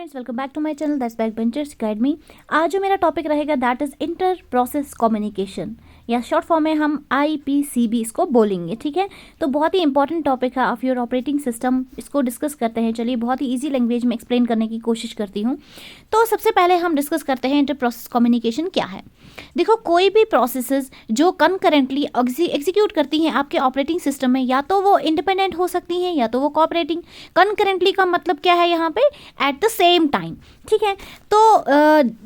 Guys, welcome back to my channel that's Back Benchers Academy. आज जो मेरा topic रहेगा that is inter process communication, या short form में हम IPCB इसको बोलेंगे। ठीक है, तो बहुत ही इंपॉर्टेंट टॉपिक है ऑफ योर ऑपरेटिंग सिस्टम। इसको डिस्कस करते हैं। चलिए, बहुत ही ईजी लैंग्वेज में एक्सप्लेन करने की कोशिश करती हूँ। तो सबसे पहले हम डिस्कस करते हैं इंटर प्रोसेस कम्युनिकेशन क्या है। देखो, कोई भी प्रोसेसेस जो कंकरेंटली एग्जीक्यूट करती हैं आपके ऑपरेटिंग सिस्टम में, या तो वो इंडिपेंडेंट हो सकती हैं या तो वो कोऑपरेटिंग। कंकरेंटली का मतलब क्या है यहाँ पे? Eight the same time. ठीक है, तो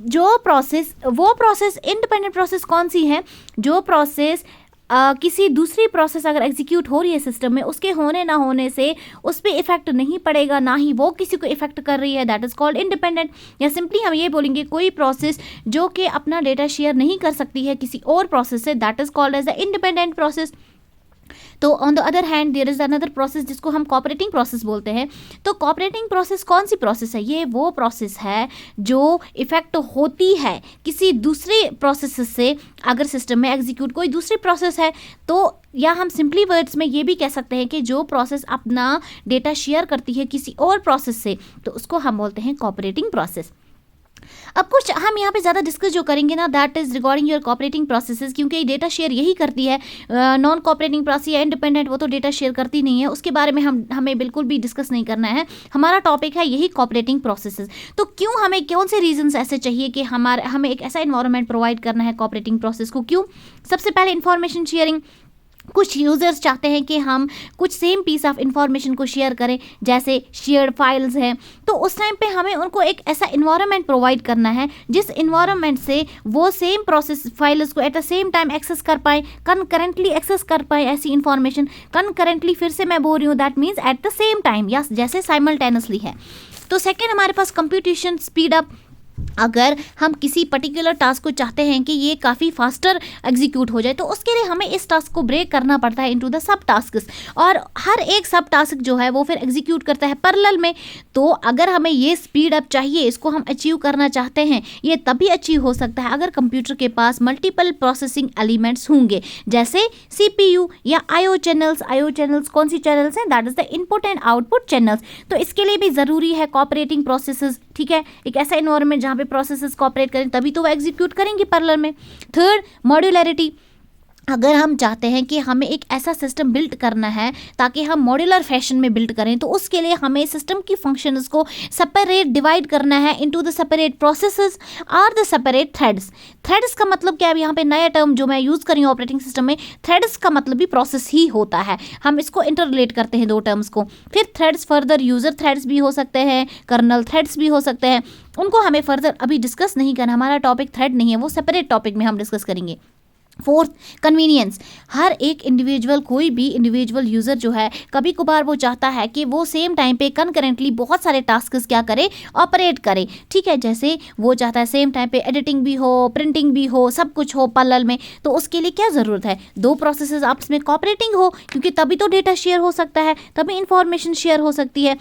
जो प्रोसेस, वो प्रोसेस इंडिपेंडेंट प्रोसेस कौन सी है? जो प्रोसेस किसी दूसरी प्रोसेस अगर एग्जीक्यूट हो रही है सिस्टम में, उसके होने ना होने से उस पर इफेक्ट नहीं पड़ेगा, ना ही वो किसी को इफेक्ट कर रही है, दैट इज कॉल्ड इंडिपेंडेंट। या सिंपली हम ये बोलेंगे, कोई प्रोसेस जो कि अपना डेटा शेयर नहीं कर सकती है किसी और प्रोसेस से, that is called as the independent process. तो on the other hand there is another process जिसको हम कोऑपरेटिंग प्रोसेस बोलते हैं। तो कोऑपरेटिंग प्रोसेस कौन सी प्रोसेस है? ये वो प्रोसेस है जो इफेक्ट होती है किसी दूसरी प्रोसेस से। अगर सिस्टम में एग्जीक्यूट कोई दूसरी प्रोसेस है तो, या हम सिंपली वर्ड्स में ये भी कह सकते हैं कि जो प्रोसेस अपना डेटा शेयर करती है किसी और प्रोसेस से, तो उसको हम बोलते हैं कोऑपरेटिंग प्रोसेस। अब कुछ हम यहाँ पे ज़्यादा डिस्कस जो करेंगे ना, that is regarding your cooperating processes, क्योंकि ये डेटा शेयर यही करती है। नॉन कोऑपरेटिंग प्रोसेस या इंडिपेंडेंट वो तो डेटा शेयर करती नहीं है, उसके बारे में हमें बिल्कुल भी डिस्कस नहीं करना है। हमारा टॉपिक है यही कोऑपरेटिंग प्रोसेसेस। तो क्यों हमें, कौन से रीजंस ऐसे चाहिए कि हमें एक ऐसा इन्वायरमेंट प्रोवाइड करना है कोऑपरेटिंग प्रोसेस को? क्यों? सबसे पहले इंफॉर्मेशन शेयरिंग। कुछ यूज़र्स चाहते हैं कि हम कुछ सेम पीस ऑफ इंफॉर्मेशन को शेयर करें, जैसे शेयर्ड फाइल्स हैं। तो उस टाइम पे हमें उनको एक ऐसा इन्वायरमेंट प्रोवाइड करना है जिस इन्वायरमेंट से वो सेम प्रोसेस फाइल्स को at the same time access कर पाए, कंकरेंटली एक्सेस कर पाए ऐसी इंफॉर्मेशन। कंकरेंटली फिर से मैं बोल रही हूँ, that means eight the same time, या जैसे साइमल्टेनियसली है। तो सेकेंड, हमारे पास कंप्यूटेशन स्पीड अप। अगर हम किसी पर्टिकुलर टास्क को चाहते हैं कि ये काफ़ी फास्टर एग्जीक्यूट हो जाए, तो उसके लिए हमें इस टास्क को ब्रेक करना पड़ता है इनटू द सब टास्क्स, और हर एक सब टास्क जो है वो फिर एग्जीक्यूट करता है पैरेलल में। तो अगर हमें ये स्पीड अप चाहिए, इसको हम अचीव करना चाहते हैं, ये तभी अचीव हो सकता है अगर कंप्यूटर के पास मल्टीपल प्रोसेसिंग एलिमेंट्स होंगे, जैसे CPU या IO चैनल्स। IO चैनल्स कौन सी चैनल्स हैं? That is the input and output channels. तो इसके लिए भी ज़रूरी है कोऑपरेटिंग प्रोसेसेस। ठीक है, एक ऐसा इन्वायरमेंट जहाँ पे प्रोसेसेस कोऑपरेट करें, तभी तो वो एग्जीक्यूट करेंगी पैरेलल में। Third, modularity. अगर हम चाहते हैं कि हमें एक ऐसा सिस्टम बिल्ड करना है ताकि हम मॉड्यूलर फैशन में बिल्ड करें, तो उसके लिए हमें सिस्टम की फंक्शंस को सेपरेट डिवाइड करना है इनटू द सेपरेट प्रोसेसेस और द सेपरेट थ्रेड्स। थ्रेड्स का मतलब क्या है? यहाँ पे नया टर्म जो मैं यूज़ कर रही हूँ ऑपरेटिंग सिस्टम में, थ्रेड्स का मतलब भी प्रोसेस ही होता है। हम इसको इंटररिलेट करते हैं दो टर्म्स को। फिर थ्रेड्स फर्दर यूज़र थ्रेड्स भी हो सकते हैं, कर्नल थ्रेड्स भी हो सकते हैं। उनको हमें फर्दर अभी डिस्कस नहीं करना, हमारा टॉपिक थ्रेड नहीं है, वो सेपरेट टॉपिक में हम डिस्कस करेंगे। Fourth, convenience. हर एक इंडिविजुअल, कोई भी इंडिविजुअल यूज़र जो है, कभी कभार वो चाहता है कि वो सेम टाइम पे कंकरेंटली बहुत सारे टास्क्स क्या करे, ऑपरेट करे। ठीक है, जैसे वो चाहता है सेम टाइम पे एडिटिंग भी हो, प्रिंटिंग भी हो, सब कुछ हो पैरेलल में। तो उसके लिए क्या ज़रूरत है? दो प्रोसेसेस आपस में कोऑपरेटिंग हो, क्योंकि तभी तो डेटा शेयर हो सकता है, तभी इंफॉर्मेशन शेयर हो सकती है।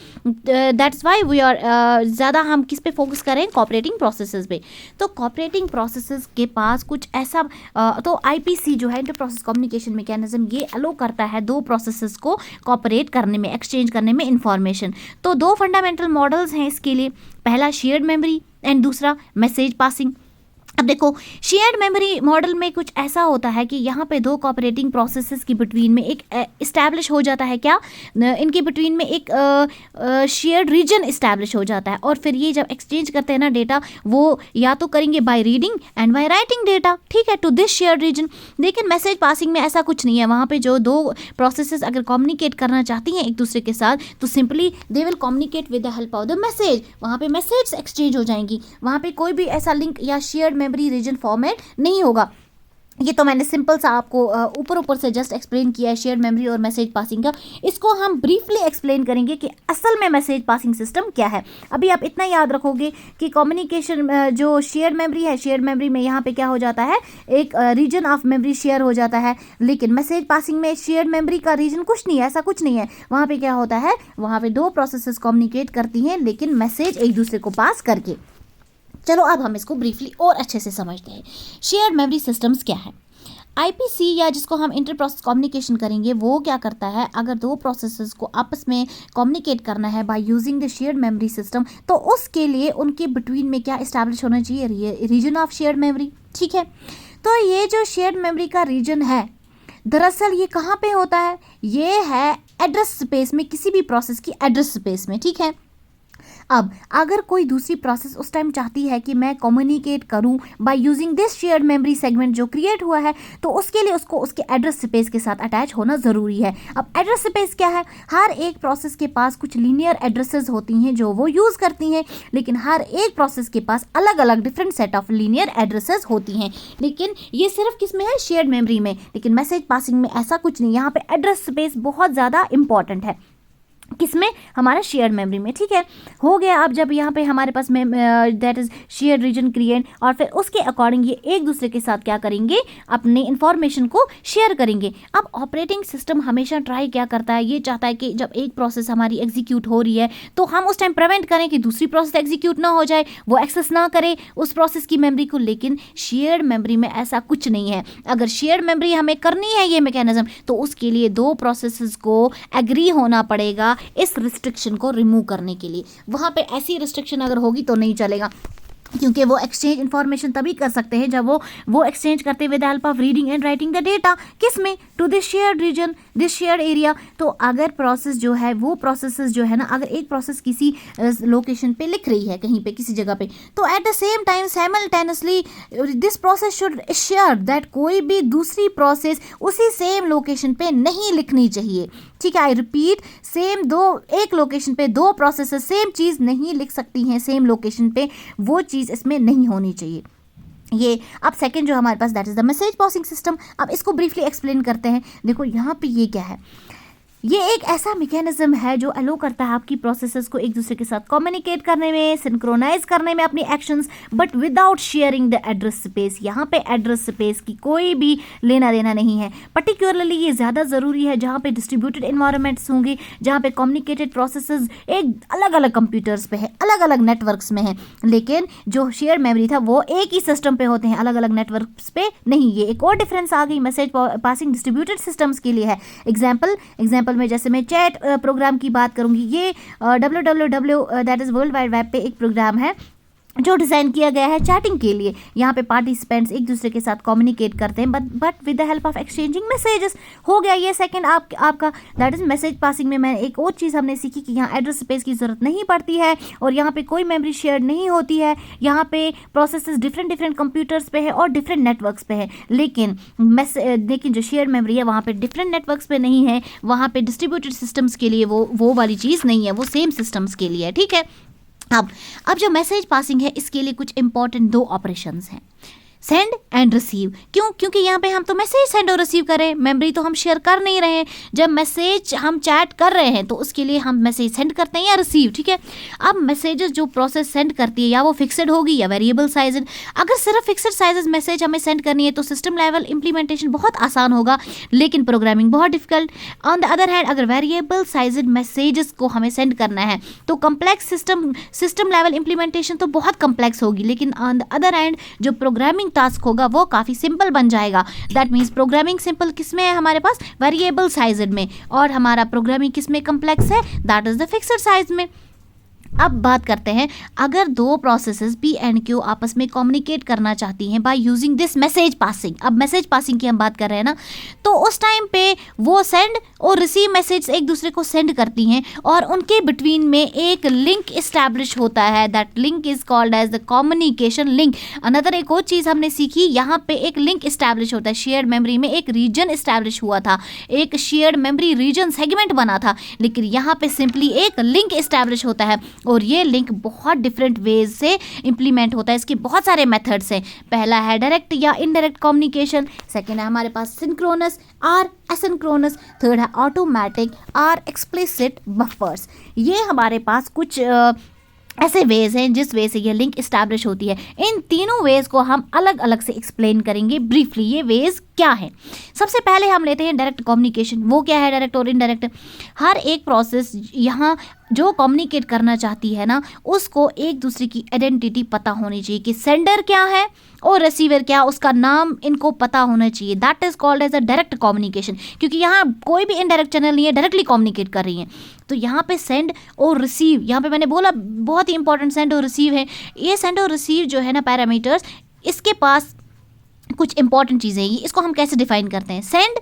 दैट्स वाई वी आर ज़्यादा हम किस पे फोकस करें? कोऑपरेटिंग प्रोसेसेस पे। तो कोऑपरेटिंग प्रोसेसेस के पास कुछ ऐसा तो IPC जो है, इंटर प्रोसेस कम्युनिकेशन मैकेनिज्म, ये अलो करता है दो प्रोसेसेस को कोऑपरेट करने में, एक्सचेंज करने में इंफॉर्मेशन। तो दो फंडामेंटल मॉडल्स हैं इसके लिए। पहला शेयर्ड मेमोरी एंड दूसरा मैसेज पासिंग। अब देखो, शेयर्ड मेमोरी मॉडल में कुछ ऐसा होता है कि यहाँ पे दो कोऑपरेटिंग प्रोसेसेस की बिटवीन में एक इस्टेब्लिश हो जाता है क्या, इनके बिटवीन में एक शेयर्ड रीजन इस्टेब्लिश हो जाता है। और फिर ये जब एक्सचेंज करते हैं ना डेटा, वो या तो करेंगे by reading and by writing data, ठीक है, टू दिस शेयर्ड रीजन। लेकिन मैसेज पासिंग में ऐसा कुछ नहीं है। वहाँ पे जो दो प्रोसेसेस अगर कम्युनिकेट करना चाहती हैं एक दूसरे के साथ, तो simply they will communicate with the help of the message. वहाँ पे मैसेज एक्सचेंज हो जाएंगी, वहाँ पे कोई भी ऐसा लिंक या शेयर्ड मेमोरी रीजन फॉर्मेट नहीं होगा। ये तो मैंने सिंपल सा आपको ऊपर से जस्ट एक्सप्लेन किया है शेयर्ड मेमोरी और मैसेज पासिंग का। इसको हम ब्रीफली एक्सप्लेन करेंगे कि असल में मैसेज पासिंग सिस्टम क्या है। अभी आप इतना याद रखोगे कि कम्युनिकेशन जो शेयर्ड मेमोरी है, शेयर्ड मेमोरी में यहाँ पे क्या हो जाता है, एक रीजन ऑफ मेमोरी शेयर हो जाता है। लेकिन मैसेज पासिंग में शेयर्ड मेमोरी का रीजन कुछ नहीं है, ऐसा कुछ नहीं है। वहाँ पे क्या होता है, वहाँ पे दो प्रोसेसेस कम्युनिकेट करती हैं, लेकिन मैसेज एक दूसरे को पास करके। चलो अब हम इसको ब्रीफली और अच्छे से समझते हैं। शेयर्ड मेमोरी सिस्टम्स क्या है? आईपीसी या जिसको हम इंटर प्रोसेस कम्युनिकेशन करेंगे, वो क्या करता है, अगर दो प्रोसेसेस को आपस में कम्युनिकेट करना है by using the shared memory system, तो उसके लिए उनके बिटवीन में क्या इस्टेब्लिश होना चाहिए, रीजन ऑफ शेयर्ड मेमोरी। ठीक है, तो ये जो शेयर्ड मेमोरी का रीजन है, दरअसल ये कहाँ पे होता है, ये है एड्रेस स्पेस में, किसी भी प्रोसेस की एड्रेस स्पेस में। ठीक है, अब अगर कोई दूसरी प्रोसेस उस टाइम चाहती है कि मैं कम्युनिकेट करूं by using this shared memory segment जो क्रिएट हुआ है, तो उसके लिए उसको उसके एड्रेस स्पेस के साथ अटैच होना ज़रूरी है। अब एड्रेस स्पेस क्या है, हर एक प्रोसेस के पास कुछ लीनियर एड्रेसेस होती हैं जो वो यूज़ करती हैं, लेकिन हर एक प्रोसेस के पास अलग अलग different set of linear addresses होती हैं। लेकिन ये सिर्फ किस में है, शेयर्ड मेमोरी में। लेकिन मैसेज पासिंग में ऐसा कुछ नहीं, यहाँ पे एड्रेस स्पेस बहुत ज़्यादा इंपॉर्टेंट है, किसमें, हमारा शेयर्ड मेमोरी में। ठीक है, हो गया। अब जब यहाँ पे हमारे पास that is shared region create, और फिर उसके अकॉर्डिंग ये एक दूसरे के साथ क्या करेंगे, अपने इंफॉर्मेशन को शेयर करेंगे। अब ऑपरेटिंग सिस्टम हमेशा ट्राई क्या करता है, ये चाहता है कि जब एक प्रोसेस हमारी एग्जीक्यूट हो रही है तो हम उस टाइम प्रिवेंट करें कि दूसरी प्रोसेस एग्जीक्यूट ना हो जाए, वो एक्सेस ना करे उस प्रोसेस की मेमोरी को। लेकिन शेयर्ड मेमोरी में ऐसा कुछ नहीं है। अगर शेयर्ड मेमोरी हमें करनी है ये मैकेनिज्म, तो उसके लिए दो प्रोसेसेस को एग्री होना पड़ेगा इस रिस्ट्रिक्शन को रिमूव करने के लिए। वहाँ पे ऐसी रिस्ट्रिक्शन अगर होगी तो नहीं चलेगा, क्योंकि वो एक्सचेंज इन्फॉर्मेशन तभी कर सकते हैं जब वो एक्सचेंज करते with help of reading and writing the data, किस में, to this shared region, this shared area. तो अगर प्रोसेस जो है, वो प्रोसेसेस जो है ना, अगर एक प्रोसेस किसी लोकेशन पे लिख रही है कहीं पे किसी जगह पे, तो eight the same time simultaneously this process should assure that कोई भी दूसरी प्रोसेस उसी सेम लोकेशन पे नहीं लिखनी चाहिए। ठीक है, आई रिपीट, एक लोकेशन पे दो प्रोसेसेस सेम चीज़ नहीं लिख सकती हैं सेम लोकेशन पे, वो चीज़ इसमें नहीं होनी चाहिए। ये अब सेकंड जो हमारे पास, that is the message passing system. अब इसको ब्रीफली एक्सप्लेन करते हैं। देखो यहाँ पे ये क्या है, ये एक ऐसा मैकेनिज्म है जो अलो करता है आपकी प्रोसेसेस को एक दूसरे के साथ कम्युनिकेट करने में, सिंक्रोनाइज करने में अपनी actions, but without sharing the address space. यहाँ पे एड्रेस स्पेस की कोई भी लेना देना नहीं है। पर्टिकुलरली ये ज़्यादा ज़रूरी है जहाँ पे डिस्ट्रीब्यूटेड इन्वायरमेंट्स होंगे, जहाँ पे कम्युनिकेटेड प्रोसेसेस एक अलग अलग कंप्यूटर्स पे है, अलग अलग नेटवर्क्स में है। लेकिन जो शेयर मेमोरी था वो एक ही सिस्टम पे होते हैं, अलग अलग नेटवर्क्स पे नहीं। ये एक और डिफरेंस आ गई मैसेज पासिंग डिस्ट्रीब्यूटेड सिस्टम्स के लिए है। एग्जाम्पल में जैसे मैं चैट प्रोग्राम की बात करूंगी, ये www that is world wide web पे एक प्रोग्राम है जो डिज़ाइन किया गया है चैटिंग के लिए। यहाँ पे पार्टिसिपेंट्स एक दूसरे के साथ कम्युनिकेट करते हैं but with the help of exchanging messages. हो गया ये सेकंड आपका दैट इज़ मैसेज पासिंग में। मैं एक और चीज़ हमने सीखी कि यहाँ एड्रेस स्पेस की ज़रूरत नहीं पड़ती है और यहाँ पे कोई मेमोरी शेयर नहीं होती है। यहाँ पे प्रोसेसेस डिफरेंट कंप्यूटर्स पे है और डिफरेंट नेटवर्क्स पे है, लेकिन जो शेयर मेमोरी है वहाँ पे डिफरेंट नेटवर्क्स पे नहीं है, वहाँ पे डिस्ट्रीब्यूटेड सिस्टम्स के लिए वो वाली चीज़ नहीं है, वो सेम सिस्टम्स के लिए है। ठीक है, अब जो मैसेज पासिंग है इसके लिए कुछ इंपॉर्टेंट दो ऑपरेशंस हैं, सेंड एंड रिसीव। क्योंकि यहाँ पे हम तो मैसेज सेंड और रिसीव करें, मेमोरी तो हम शेयर कर नहीं रहे हैं। जब मैसेज हम चैट कर रहे हैं तो उसके लिए हम मैसेज सेंड करते हैं या रिसीव। ठीक है, अब मैसेजेस जो प्रोसेस सेंड करती है या वो फिक्सड होगी या वेरिएबल साइज। अगर सिर्फ फिक्सड साइजेस मैसेज हमें सेंड करनी है तो सिस्टम लेवल इंप्लीमेंटेशन बहुत आसान होगा, लेकिन प्रोग्रामिंग बहुत difficult. On the other hand अगर वेरिएबल साइज मैसेजेस को हमें सेंड करना है तो कम्प्लेक्स सिस्टम लेवल इंप्लीमेंटेशन तो बहुत कम्प्लेक्स होगी, लेकिन ऑन द अदर हैंड जो प्रोग्रामिंग टास्क होगा वो काफ़ी सिंपल बन जाएगा। दैट मीन्स प्रोग्रामिंग सिंपल किस में है, हमारे पास वेरिएबल साइज में, और हमारा प्रोग्रामिंग किस में कम्प्लेक्स है, that is the fixed size में। अब बात करते हैं, अगर दो प्रोसेसेस पी एंड क्यू आपस में कम्युनिकेट करना चाहती हैं by using this message passing. अब मैसेज पासिंग की हम बात कर रहे हैं ना, तो उस टाइम पे वो सेंड और रिसीव मैसेज एक दूसरे को सेंड करती हैं और उनके बिटवीन में एक लिंक इस्टेब्लिश होता है। That link is called as the communication link. Another एक और चीज़ हमने सीखी, यहाँ पे एक लिंक इस्टेब्लिश होता है। शेयर्ड मेमोरी में एक रीजन इस्टेब्लिश हुआ था, एक शेयर्ड मेमोरी रीजन सेगमेंट बना था, लेकिन यहाँ पे सिंपली एक लिंक इस्टेब्लिश होता है और ये लिंक बहुत डिफरेंट वेज से इंप्लीमेंट होता है। इसके बहुत सारे मेथड्स हैं। पहला है डायरेक्ट या इनडायरेक्ट कम्युनिकेशन, सेकंड है हमारे पास सिंक्रोनस और एसिंक्रोनस, थर्ड है ऑटोमेटिक और एक्सप्लिसिट बफर्स। ये हमारे पास कुछ ऐसे वेज हैं जिस वे से ये लिंक इस्टेब्लिश होती है। इन तीनों वेज को हम अलग अलग से एक्सप्लेन करेंगे ब्रीफली। ये वेज क्या है। सबसे पहले हम लेते हैं डायरेक्ट कम्युनिकेशन। वो क्या है डायरेक्ट और इनडायरेक्ट? हर एक प्रोसेस यहाँ जो कम्युनिकेट करना चाहती है ना, उसको एक दूसरे की आइडेंटिटी पता होनी चाहिए कि सेंडर क्या है और रिसीवर क्या, उसका नाम इनको पता होना चाहिए। That is called as a direct communication, क्योंकि यहाँ कोई भी इनडायरेक्ट चैनल नहीं है, डायरेक्टली कम्युनिकेट कर रही है। तो यहाँ पे सेंड और रिसीव, यहाँ पे मैंने बोला बहुत ही इंपॉर्टेंट सेंड और रिसीव है। ये सेंड और रिसीव जो है ना पैरामीटर्स, इसके पास कुछ इंपॉर्टेंट चीज़ें हैं। इसको हम कैसे डिफाइन करते हैं? सेंड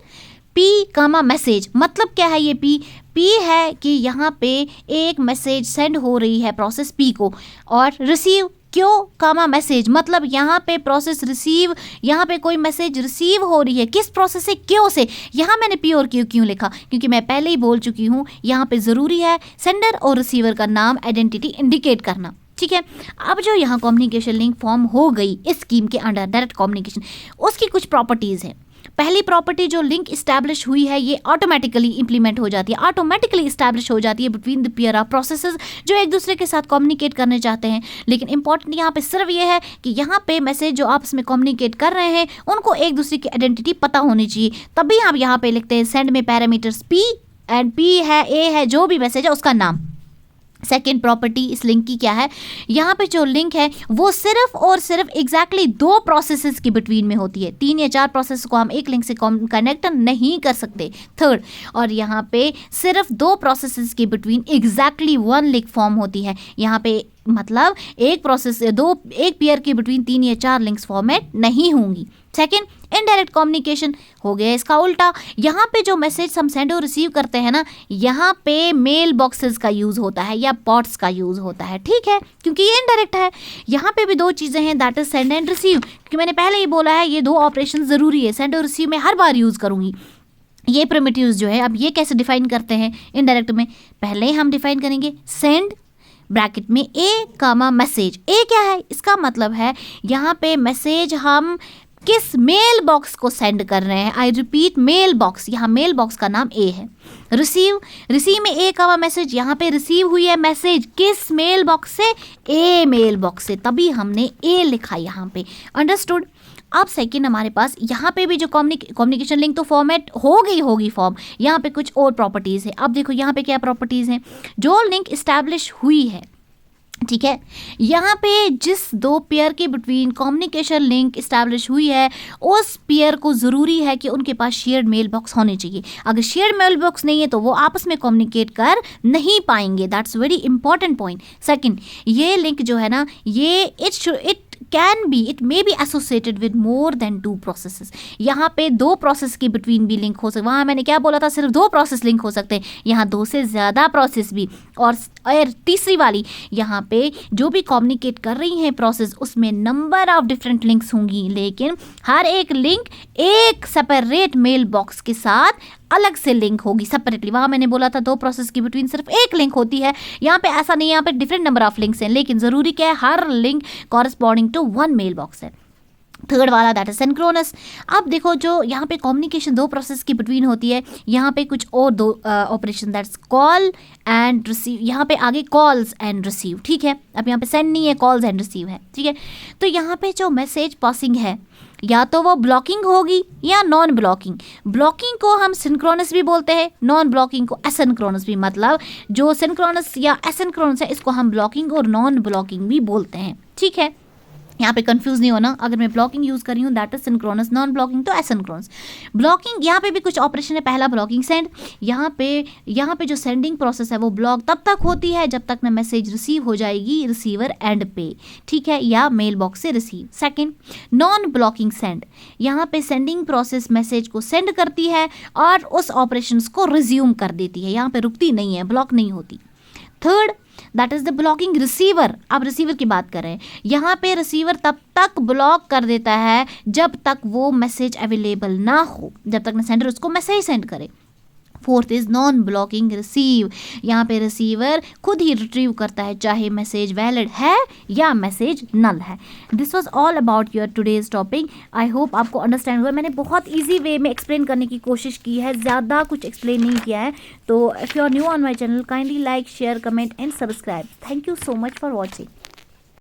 पी कामा मैसेज, मतलब क्या है ये पी है कि यहाँ पे एक मैसेज सेंड हो रही है प्रोसेस पी को, और रिसीव क्यों कामा मैसेज, मतलब यहाँ पे प्रोसेस रिसीव, यहाँ पे कोई मैसेज रिसीव हो रही है किस प्रोसेस से, क्यों से। यहाँ मैंने पी और क्यों लिखा, क्योंकि मैं पहले ही बोल चुकी हूँ यहाँ पे ज़रूरी है सेंडर और रिसीवर का नाम आइडेंटिटी इंडिकेट करना, ठीक है। अब जो यहाँ कम्युनिकेशन लिंक फॉर्म हो गई इस स्कीम के अंडर डायरेक्ट कम्युनिकेशन, उसकी कुछ प्रॉपर्टीज़ हैं। पहली प्रॉपर्टी, जो लिंक इस्टेब्लिश हुई है ये ऑटोमेटिकली इंप्लीमेंट हो जाती है, ऑटोमेटिकली इस्टेब्लिश हो जाती है between the pair of processes जो एक दूसरे के साथ कम्युनिकेट करने चाहते हैं। लेकिन इंपॉर्टेंट यहाँ पे सिर्फ ये है कि यहाँ पे मैसेज जो आपस में कम्युनिकेट कर रहे हैं उनको एक दूसरे की आइडेंटिटी पता होनी चाहिए। तभी हम यहाँ पे लिखते हैं सेंड में पैरामीटर्स पी, एंड पी है, ए है, जो भी मैसेज है उसका नाम। सेकेंड प्रॉपर्टी इस लिंक की क्या है, यहाँ पे जो लिंक है वो सिर्फ और सिर्फ एग्जैक्टली दो प्रोसेसेस के बिटवीन में होती है। 3 या 4 प्रोसेस को हम एक लिंक से कनेक्ट नहीं कर सकते। थर्ड, और यहाँ पे सिर्फ 2 प्रोसेसेस के बिटवीन एग्जैक्टली 1 लिंक फॉर्म होती है। यहाँ पे मतलब एक प्रोसेस एक पेयर के बिटवीन 3 या 4 लिंक्स फॉर्मेट नहीं होंगी। सेकेंड, इनडायरेक्ट कम्युनिकेशन हो गया इसका उल्टा। यहाँ पे जो मैसेज हम सेंड और रिसीव करते हैं ना, यहाँ पे मेल बॉक्सेस का यूज़ होता है या पॉट्स का यूज़ होता है, ठीक है, क्योंकि ये इनडायरेक्ट है। यहाँ पे भी 2 चीज़ें हैं, that is send and receive, क्योंकि मैंने पहले ही बोला है ये 2 ऑपरेशन ज़रूरी है। सेंड और रिसीव में हर बार यूज़ करूँगी। ये प्रिमिटिव्स जो है, अब ये कैसे डिफाइन करते हैं इनडायरेक्ट में, पहले हम डिफाइन करेंगे सेंड ब्रैकेट में ए कामा मैसेज। ए क्या है? इसका मतलब है यहाँ पे मैसेज हम किस मेल बॉक्स को सेंड कर रहे हैं। आई रिपीट, मेल बॉक्स, यहाँ मेल बॉक्स का नाम ए है। रिसीव में ए कामा मैसेज, यहाँ पे रिसीव हुई है मैसेज किस मेल बॉक्स से? ए मेल बॉक्स से, तभी हमने ए लिखा यहाँ पे। अंडरस्टूड? अब सेकेंड हमारे पास यहाँ पे भी जो कम्युनिकेशन लिंक तो फॉर्मेट होगी फॉर्म, यहाँ पे कुछ और प्रॉपर्टीज़ है। अब देखो यहाँ पे क्या प्रॉपर्टीज़ हैं। जो लिंक इस्टेब्लिश हुई है, ठीक है, यहाँ पे जिस 2 पेयर के बिटवीन कम्युनिकेशन लिंक इस्टेब्लिश हुई है उस पेयर को ज़रूरी है कि उनके पास शेयर्ड मेल बॉक्स होने चाहिए। अगर शेयर्ड मेल बॉक्स नहीं है तो वो आपस में कम्युनिकेट कर नहीं पाएंगे। That's very important point. Second, ये लिंक जो है ना, ये it may be associated with more than 2 processes. यहाँ पे 2 प्रोसेस के बिटवीन भी लिंक हो सकते। वहाँ मैंने क्या बोला था, सिर्फ 2 प्रोसेस लिंक हो सकते हैं, यहाँ 2 से ज़्यादा प्रोसेस भी। और तीसरी वाली, यहाँ पे जो भी कम्युनिकेट कर रही हैं प्रोसेस, उसमें नंबर ऑफ डिफरेंट लिंक्स होंगी, लेकिन हर एक लिंक एक सेपरेट मेल बॉक्स के साथ अलग से लिंक होगी सेपरेटली। वहाँ मैंने बोला था 2 प्रोसेस के बिटवीन सिर्फ एक लिंक होती है, यहाँ पे ऐसा नहीं है, यहाँ पे डिफरेंट नंबर ऑफ लिंक्स हैं, लेकिन ज़रूरी क्या है, हर link corresponding to 1 mail box है। थर्ड वाला दैट इज सिंक्रोनस। अब देखो जो यहाँ पे कम्युनिकेशन 2 प्रोसेस की बिटवीन होती है, यहाँ पे कुछ और 2 operation, that's call and receive. यहाँ पे आगे कॉल्स एंड रिसीव, ठीक है। अब यहाँ पे सेंड नहीं है, कॉल्स एंड रिसीव है, ठीक है। तो यहाँ पे जो मैसेज पासिंग है, या तो वो ब्लॉकिंग होगी या नॉन ब्लॉकिंग। ब्लॉकिंग को हम सिंक्रोनस भी बोलते हैं, नॉन ब्लॉकिंग को एसिंक्रोनस भी। मतलब जो सिंक्रोनस या एसिंक्रोनस है इसको हम ब्लॉकिंग और नॉन ब्लॉकिंग भी बोलते हैं, ठीक है। यहाँ पे कंफ्यूज नहीं होना, अगर मैं ब्लॉकिंग यूज़ कर रही हूँ that is synchronous, non blocking तो एसिंक्रोनस। ब्लॉकिंग, यहाँ पे भी कुछ ऑपरेशन है। पहला ब्लॉकिंग सेंड, यहाँ पे जो सेंडिंग प्रोसेस है वो ब्लॉक तब तक होती है जब तक ना मैसेज रिसीव हो जाएगी रिसीवर एंड पे, ठीक है, या मेल बॉक्स से receive. Second, non blocking send, यहाँ पे सेंडिंग प्रोसेस मैसेज को सेंड करती है और उस ऑपरेशंस को रिज्यूम कर देती है, यहाँ पे रुकती नहीं है, ब्लॉक नहीं होती। Third, that is the blocking receiver. अब रिसीवर की बात करें, यहाँ पे रिसीवर तब तक ब्लॉक कर देता है जब तक वो मैसेज अवेलेबल ना हो, जब तक ना सेंडर उसको मैसेज सेंड करे। Fourth is non blocking receive, यहाँ पे रिसीवर खुद ही रिट्रीव करता है चाहे मैसेज वैलिड है या मैसेज नल है। This was all about your today's topic. I hope आपको अंडरस्टैंड हुआ। मैंने बहुत ईजी वे में एक्सप्लेन करने की कोशिश की है, ज़्यादा कुछ एक्सप्लेन नहीं किया है। तो if you are new on my channel, kindly like, share, comment and subscribe. Thank you so much for watching.